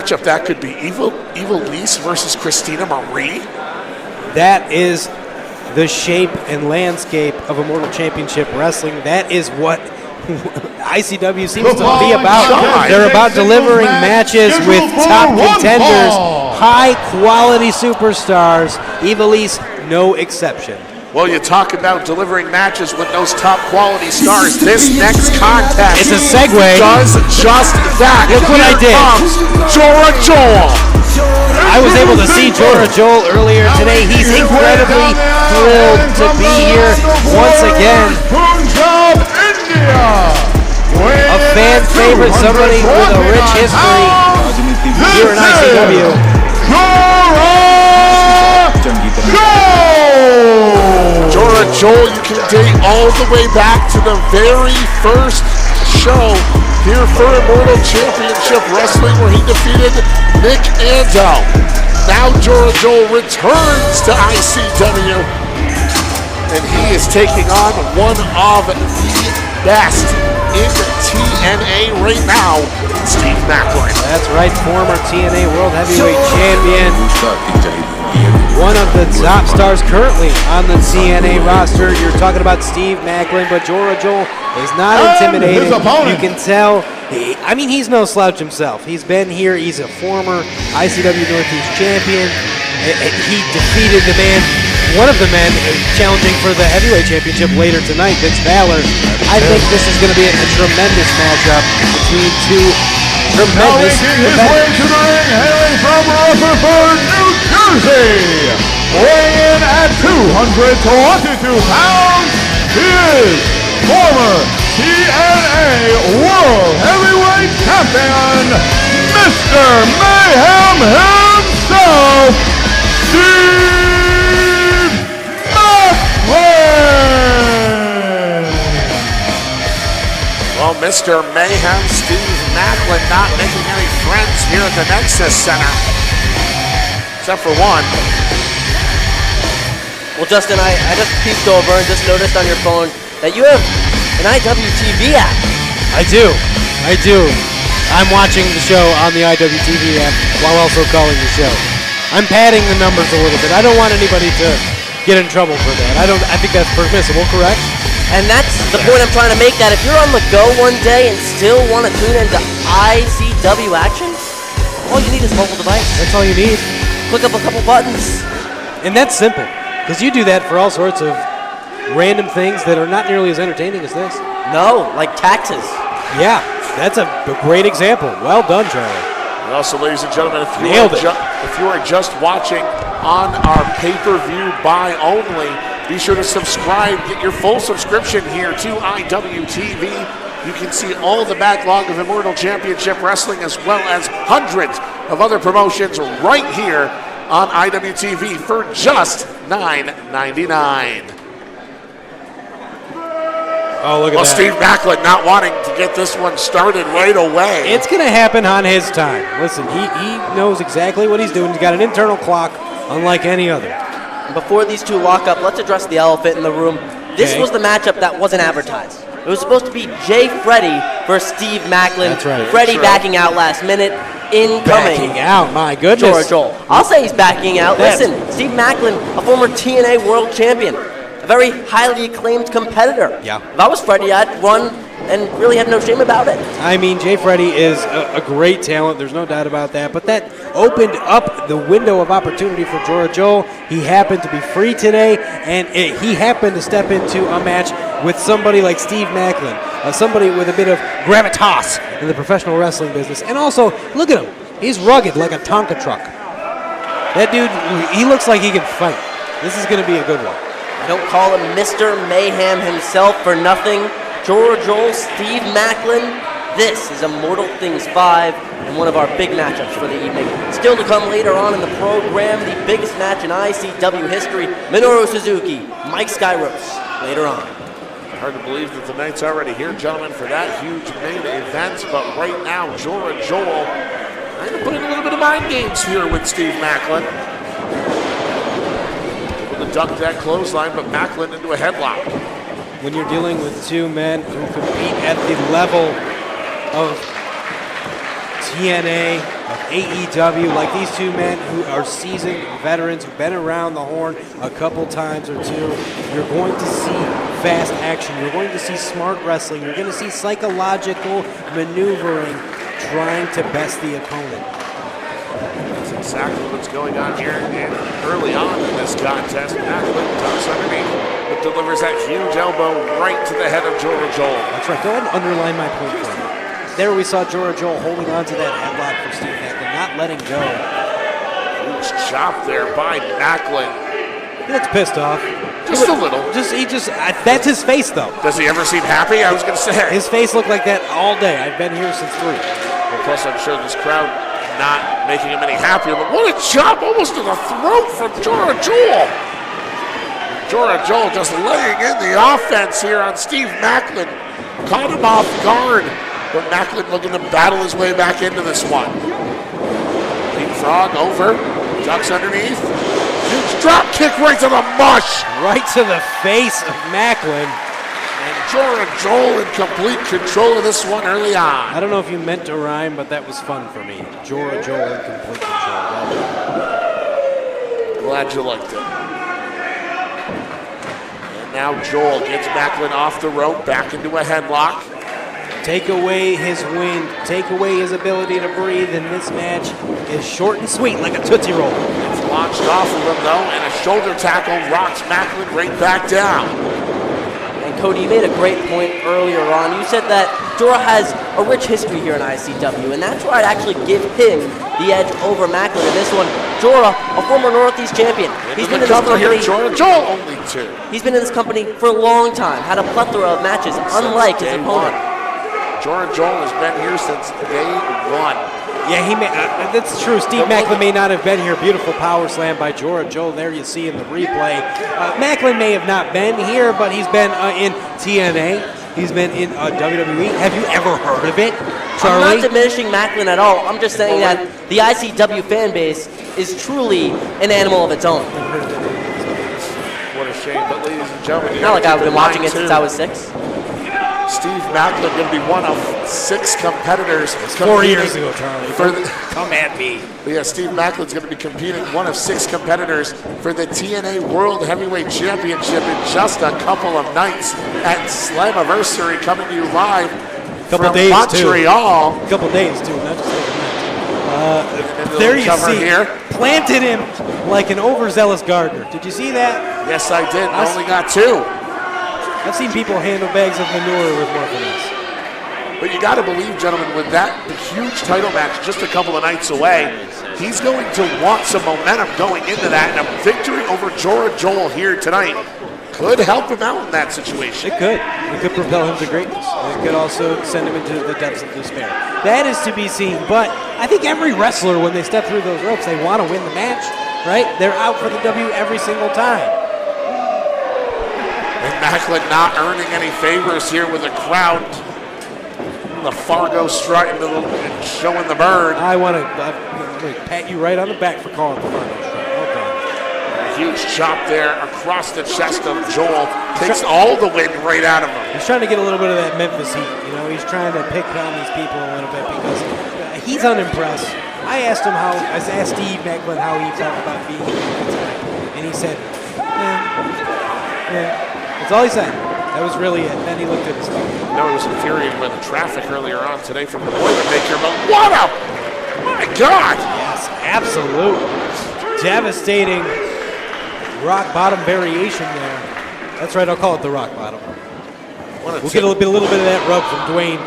matchup that could be. Ivelisse versus Christina Marie. That is the shape and landscape of Immortal Championship Wrestling. That is what ICW seems to be about. They're about delivering matches with top contenders, high-quality superstars. Ivelisse, no exception. Well, you talk about delivering matches with those top-quality stars. This next contest it's a segue. Does just that. Look what I did. Jora Johl. I was able to see Jora Johl earlier today. He's incredibly thrilled to be here once again. A fan favorite, somebody with a rich history here in ICW. Jora Johl, you can date all the way back to the very first show here for Immortal Championship Wrestling where he defeated Nick Ando. Now Jora Johl returns to ICW and he is taking on one of the best in TNA right now, Steve Maclin. That's right, former TNA World Heavyweight Champion. One of the top stars currently on the TNA roster. You're talking about Steve Maclin, but Jora Johl is not intimidated. You can tell. He's no slouch himself. He's been here. He's a former ICW Northeast champion. He defeated the man, one of the men challenging for the heavyweight championship later tonight, Vince Balor. I think this is going to be a tremendous matchup between two tremendous competitors. His way to the ring, hailing from Rutherford, New Jersey, weighing in at 222 pounds, he is former TNA World Heavyweight Champion, Mr. Mayhem himself, Steve Maclin! Well, Mr. Mayhem, Steve Maclin, not making any friends here at the Nexus Center, except for one. Well, Justin, I just peeked over and just noticed on your phone that you have an IWTV app. I do. I'm watching the show on the IWTV app while also calling the show. I'm padding the numbers a little bit. I don't want anybody to get in trouble for that. I think that's permissible, correct? And that's the point I'm trying to make, that if you're on the go one day and still want to tune into ICW action, all you need is a mobile device. That's all you need. Click up a couple buttons. And that's simple, because you do that for all sorts of random things that are not nearly as entertaining as this. No, like taxes. Yeah, that's a great example. Well done, Charlie. And also, ladies and gentlemen, if you are just watching on our pay-per-view buy only, be sure to subscribe. Get your full subscription here to IWTV. You can see all the backlog of Immortal Championship Wrestling as well as hundreds of other promotions right here on IWTV for just $9.99. Oh, look at that. Well, Steve Maclin not wanting to get this one started right away. It's going to happen on his time. Listen, he knows exactly what he's doing. He's got an internal clock unlike any other. Before these two lock up, let's address the elephant in the room. This was the matchup that wasn't advertised. It was supposed to be Jay Freddy versus Steve Maclin. That's right. Freddy backing out last minute. Incoming. Backing out, my goodness. Jora Johl. I'll say he's backing out. Listen, Steve Maclin, a former TNA World Champion. A very highly acclaimed competitor. Yeah. If I was Freddy, I'd run and really have no shame about it. I mean, Jay Freddy is a great talent. There's no doubt about that. But that opened up the window of opportunity for Jora Johl. He happened to be free today, and he happened to step into a match with somebody like Steve Maclin, somebody with a bit of gravitas in the professional wrestling business. And also, look at him. He's rugged like a Tonka truck. That dude, he looks like he can fight. This is going to be a good one. Don't call him Mr. Mayhem himself for nothing. Jora Johl, Steve Maclin. This is Immortal Things 5 and one of our big matchups for the evening. Still to come later on in the program, the biggest match in ICW history, Minoru Suzuki, Mike Skyros, later on. Hard to believe that the night's already here, gentlemen, for that huge main event. But right now, Jora Johl trying to put in a little bit of mind games here with Steve Maclin. Able to duck that clothesline, but Maclin into a headlock. When you're dealing with two men who compete at the level of TNA, of AEW, like these two men who are seasoned veterans, who've been around the horn a couple times or two. You're going to see fast action. You're going to see smart wrestling. You're going to see psychological maneuvering, trying to best the opponent. That's exactly what's going on here. And early on in this contest, Maclin tucks underneath, but delivers that huge elbow right to the head of Jora Johl. That's right. Go ahead and underline my point for me. There we saw Jora Johl holding on to that headlock for Steve Maclin, not letting go. Huge chop there by Maclin. He looks pissed off. Just a little. That's his face, though. Does he ever seem happy? I was going to say. His face looked like that all day. I've been here since 3. Well, plus, I'm sure this crowd not making him any happier, but what a chop almost to the throat from Jora Johl. Jora Johl just laying in the offense here on Steve Maclin. Caught him off guard, but Maclin looking to battle his way back into this one. Leapfrog over, ducks underneath. Huge drop kick right to the mush. Right to the face of Maclin. And Jora Johl in complete control of this one early on. I don't know if you meant to rhyme, but that was fun for me. Jora Johl in complete control. Glad you liked it. And now Johl gets Maclin off the rope, back into a headlock. Take away his wind, take away his ability to breathe, and this match is short and sweet like a Tootsie Roll. It's launched off of him though, and a shoulder tackle rocks Maclin right back down. Cody, you made a great point earlier on. You said that Jora has a rich history here in ICW, and that's why I'd actually give him the edge over Maclin in this one. Jora, a former Northeast champion. He's been in this company. Jora Johl only 2. He's been in this company for a long time, had a plethora of matches, unlike his opponent. Jora Johl has been here since day 1. Yeah, that's true. Steve Maclin may not have been here. Beautiful power slam by Jora Johl. There you see in the replay. Maclin may have not been here, but he's been in TNA. He's been in WWE. Have you ever heard of it, Charlie? I'm not diminishing Maclin at all. I'm just saying that the ICW fan base is truly an animal of its own. What a shame, but ladies and gentlemen, not like I've been watching it since I was 6. Steve Maclin going to be one of 6 competitors. 4 years ago, Charlie. Come at me. Yeah, Steve Maclin's going to be competing, one of 6 competitors for the TNA World Heavyweight Championship in just a couple of nights at Slammiversary, coming to you live from Montreal. A couple days, too. Not just like a night. There you see, here. Planted him like an overzealous gardener. Did you see that? Yes, I did. I only got 2. I've seen people handle bags of manure with more finesse. But you got to believe, gentlemen, with that huge title match just a couple of nights away, he's going to want some momentum going into that, and a victory over Jora Johl here tonight could help him out in that situation. It could. It could propel him to greatness. It could also send him into the depths of despair. That is to be seen, but I think every wrestler, when they step through those ropes, they want to win the match, right? They're out for the W every single time. And Maclin not earning any favors here with the crowd. The Fargo strut and showing the bird. I want to pat you right on the back for calling the Fargo strut. Okay. A huge chop there across the chest of Johl. Takes all the wind right out of him. He's trying to get a little bit of that Memphis heat. You know, he's trying to pick on these people a little bit because he's unimpressed. I asked Steve Maclin how he felt about being here tonight, and he said, yeah. That's all he said. That was really it. Then he looked at his phone. No, he was infuriated by the traffic earlier on today from the Boilermaker, but what a, my God! Yes, absolute. Devastating rock bottom variation there. That's right, I'll call it the rock bottom. We'll get a little bit of that rub from Dwayne.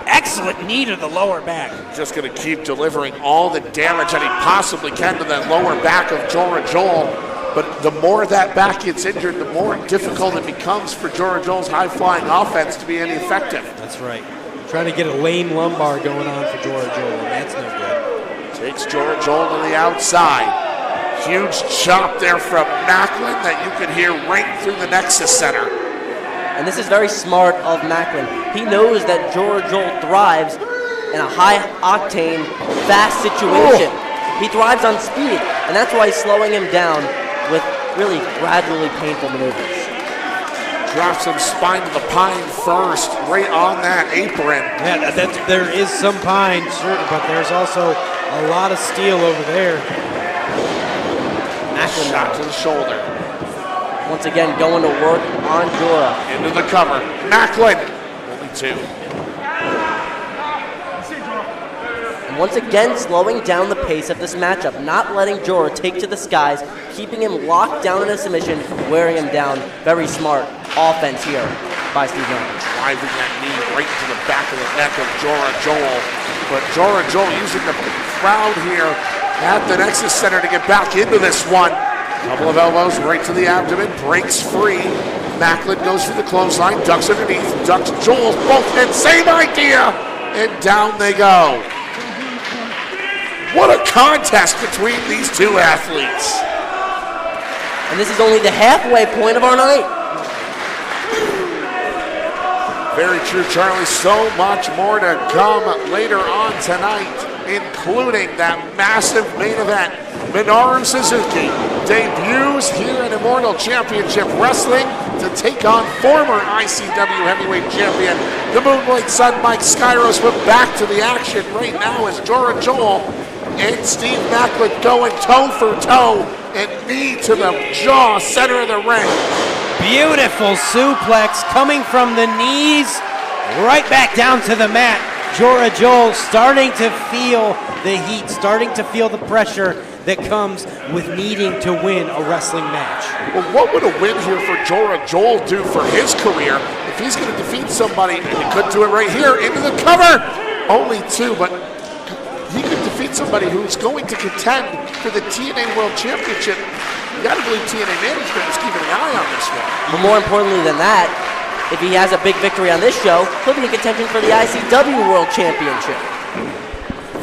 Excellent knee to the lower back. Just going to keep delivering all the damage that he possibly can to that lower back of Jora Johl. But the more that back gets injured, the more difficult it becomes for Jora Johl's high-flying offense to be any effective. That's right. Trying to get a lame lumbar going on for Jora Johl, and that's no good. Takes Jora Johl to the outside. Huge chop there from Maclin that you can hear right through the Nexus Center. And this is very smart of Maclin. He knows that Jora Johl thrives in a high-octane, fast situation. He thrives on speed, and that's why he's slowing him down with really gradually painful maneuvers. Drops him spine to the pine first, right on that apron. Yeah, there is some pine, certain, but there's also A lot of steel over there. Maclin Shot to the shoulder. once again going to work on Jora. Into the cover. Maclin. Only 2. And once again slowing down the pace of this matchup, not letting Jora take to the skies, keeping him locked down in a submission, wearing him down. Very smart offense here by Steve Maclin. Driving that knee right into the back of the neck of Jora Johl. But Jora Johl using the crowd here at the Nexus Center to get back into this one. Couple of elbows right to the abdomen, breaks free. Maclin goes for the clothesline, ducks underneath, ducks Johl, both and same idea, and down they go. What a contest between these two athletes. And this is only the halfway point of our night. Very true, Charlie. So much more to come later on tonight, including that massive main event. Minoru Suzuki debuts here in Immortal Championship Wrestling to take on former ICW Heavyweight Champion, the Moonlight Sun, Mike Skyros. But back to the action right now as Jora Johl and Steve Maclin going toe for toe and knee to the jaw, center of the ring. Beautiful suplex coming from the knees right back down to the mat. Jora Johl starting to feel the heat, starting to feel the pressure that comes with needing to win a wrestling match. Well, what would a win here for Jora Johl do for his career if he's going to defeat somebody, and he could do it right here, into the cover? Only 2, but he could defeat somebody who's going to contend for the TNA World Championship. You got to believe TNA management is keeping an eye on this one. But more importantly than that, if he has a big victory on this show, he'll be in contention for the ICW World Championship.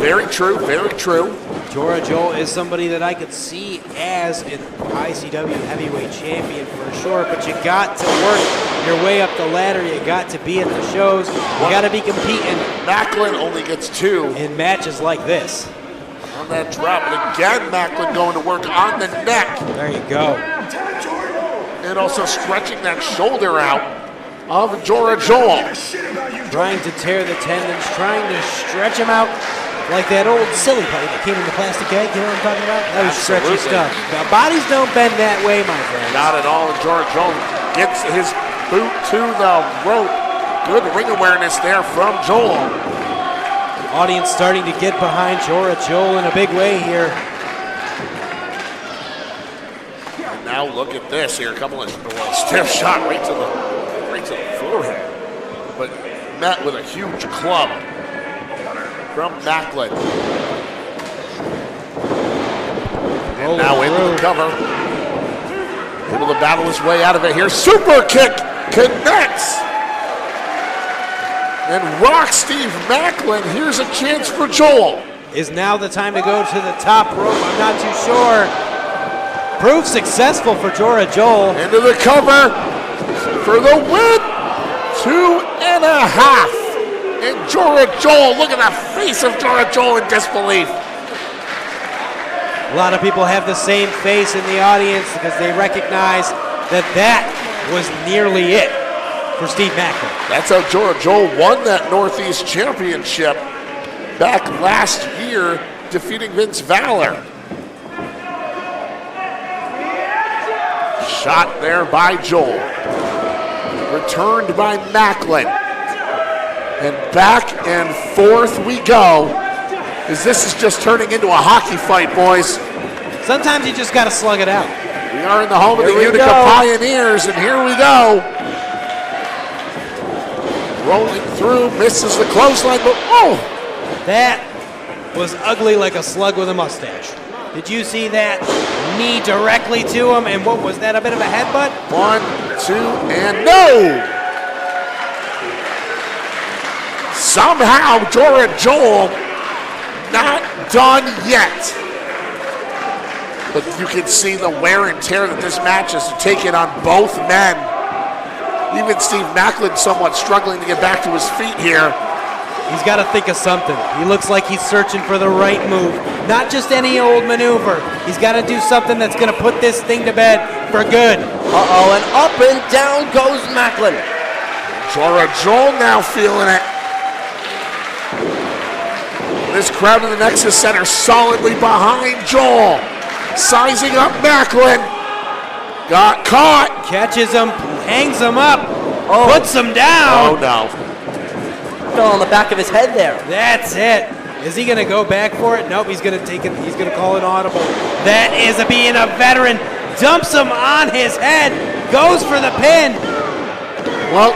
Very true, very true. Jora Johl is somebody that I could see as an ICW heavyweight champion for sure, but you got to work your way up the ladder. You got to be at the shows. You got to be competing. Maclin only gets 2 in matches like this. On that drop, and again Maclin going to work on the neck. There you go. And also stretching that shoulder out of Jora Johl. Trying to tear the tendons, trying to stretch him out like that old silly putty that came in the plastic egg. You know what I'm talking about? That was stretchy stuff. Now, bodies don't bend that way, my friend. Not at all. And Jora Johl gets his boot to the rope. Good ring awareness there from Johl. Audience starting to get behind Jora Johl in a big way here. And now look at this here. A couple of stiff shot right to the forehead. But met with a huge club from Maclin. And now into the cover. Able to battle his way out of it here. Super kick connects. And rocks Steve Maclin. Here's a chance for Johl. Is now the time to go to the top rope? I'm not too sure. Proved successful for Jora Johl. Into the cover for the win. 2.5. And Jora Johl, look at the face of Jora Johl in disbelief. A lot of people have the same face in the audience because they recognize that was nearly it for Steve Maclin. That's how Jora Johl won that Northeast Championship back last year, defeating Vince Valor. Shot there by Johl. Returned by Maclin. And back and forth we go, as this is just turning into a hockey fight, boys. Sometimes you just got to slug it out. We are in the home of the Utica Pioneers, and here we go. Rolling through, misses the clothesline, but oh! That was ugly like a slug with a mustache. Did you see that? Knee directly to him, and what was that, a bit of a headbutt? 1, 2, and no! Somehow, Jora Johl not done yet. But you can see the wear and tear that this match has taken on both men. Even Steve Maclin somewhat struggling to get back to his feet here. He's got to think of something. He looks like he's searching for the right move. Not just any old maneuver. He's got to do something that's going to put this thing to bed for good. Uh-oh, and up and down goes Maclin. Jora Johl now feeling it. this crowd in the Nexus Center solidly behind Joel. Sizing up Maclin. Got caught. Catches him, hangs him up, Oh. puts him down. Oh no. Fell on the back of his head there. That's it. Is he gonna go back for it? Nope, he's gonna take it. He's gonna call an audible. That is being a veteran. Dumps him on his head. Goes for the pin. Well,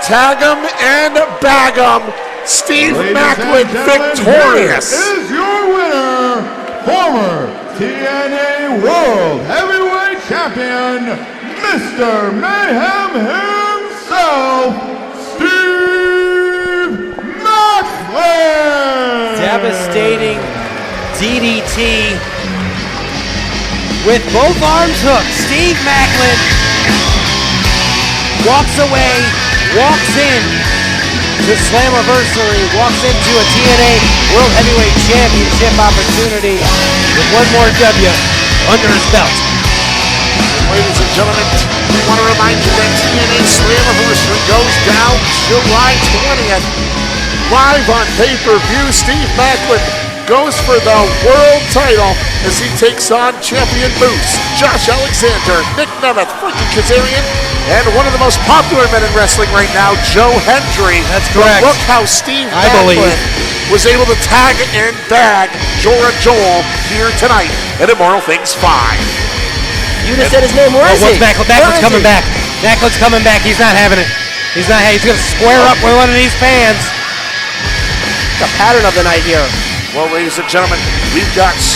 tag him and bag him. Steve Ladies Maclin and gentlemen, victorious. here is your winner, former TNA World Heavyweight Champion, Mr. Mayhem himself, Steve Maclin. Devastating DDT with both arms hooked. Steve Maclin walks away, walks in to Slammiversary, walks into a TNA World Heavyweight Championship opportunity with one more W under his belt. Ladies and gentlemen, we want to remind you that TNA Slammiversary goes down July 20th. Live on pay-per-view, Steve Maclin goes for the world title as he takes on champion Moose, Josh Alexander, Nick Nemeth, Frankie Kazarian, and one of the most popular men in wrestling right now, Joe Hendry. That's But correct. look how Steve I believe. Maclin was able to tag and bag Jora Johl here tonight at Immortal Things 5. You just said his name. Where is he? Maclin's Where is coming he? back. Macklin's coming back. He's not having it. He's not. He's gonna square up with one of these fans. The pattern of the night here. Well, ladies and gentlemen, we've got